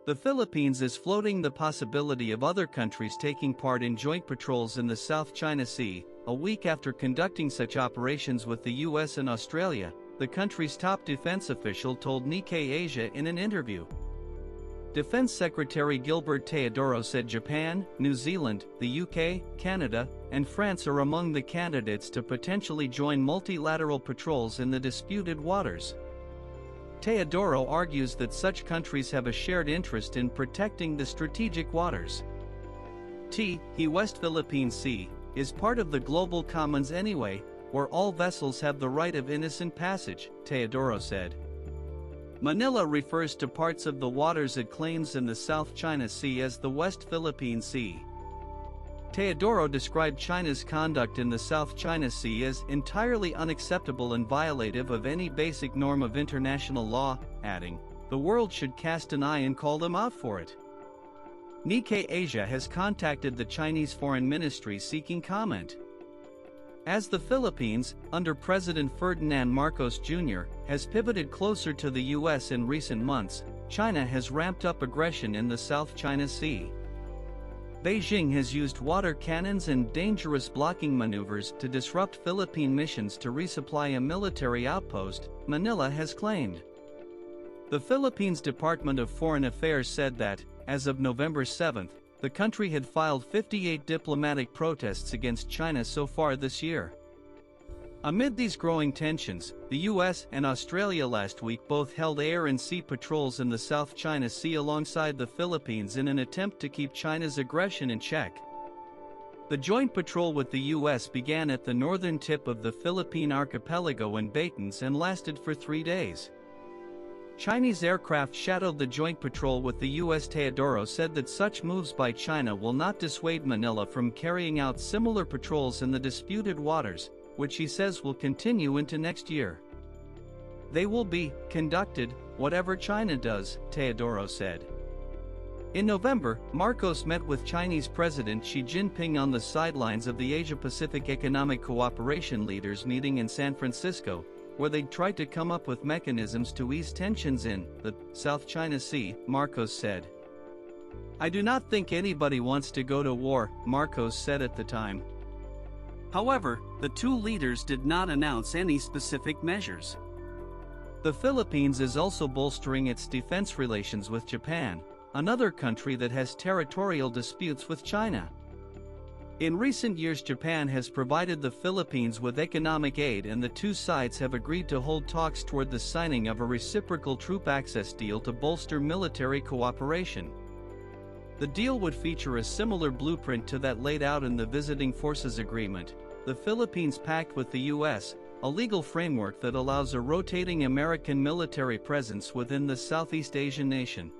The Philippines is floating the possibility of other countries taking part in joint patrols in the South China Sea, a week after conducting such operations with the US and Australia, the country's top defense official told Nikkei Asia in an interview. Defense Secretary Gilbert Teodoro said Japan, New Zealand, the UK, Canada, and France are among the candidates to potentially join multilateral patrols in the disputed waters. Teodoro argues that such countries have a shared interest in protecting the strategic waters. The West Philippine Sea is part of the global commons anyway, where all vessels have the right of innocent passage, Teodoro said. Manila refers to parts of the waters it claims in the South China Sea as the West Philippine Sea. Teodoro described China's conduct in the South China Sea as entirely unacceptable and violative of any basic norm of international law, adding, "The world should cast an eye and call them out for it." Nikkei Asia has contacted the Chinese Foreign Ministry seeking comment. As the Philippines, under President Ferdinand Marcos Jr., has pivoted closer to the US in recent months, China has ramped up aggression in the South China Sea. Beijing has used water cannons and dangerous blocking maneuvers to disrupt Philippine missions to resupply a military outpost, Manila has claimed. The Philippines Department of Foreign Affairs said that, as of November 7, the country had filed 58 diplomatic protests against China so far this year. Amid these growing tensions, the US and Australia last week both held air and sea patrols in the South China Sea alongside the Philippines in an attempt to keep China's aggression in check. The joint patrol with the US began at the northern tip of the Philippine archipelago in Batangas and lasted for 3 days. Chinese aircraft shadowed the joint patrol with the US. Teodoro said that such moves by China will not dissuade Manila from carrying out similar patrols in the disputed waters, which he says will continue into next year. They will be conducted, whatever China does, Teodoro said. In November, Marcos met with Chinese President Xi Jinping on the sidelines of the Asia-Pacific Economic Cooperation Leaders meeting in San Francisco, where they tried to come up with mechanisms to ease tensions in the South China Sea, Marcos said. "I do not think anybody wants to go to war," Marcos said at the time. However, the two leaders did not announce any specific measures. The Philippines is also bolstering its defense relations with Japan, another country that has territorial disputes with China. In recent years, Japan has provided the Philippines with economic aid, and the two sides have agreed to hold talks toward the signing of a reciprocal troop access deal to bolster military cooperation. The deal would feature a similar blueprint to that laid out in the Visiting Forces Agreement, the Philippines Pact with the US, a legal framework that allows a rotating American military presence within the Southeast Asian nation.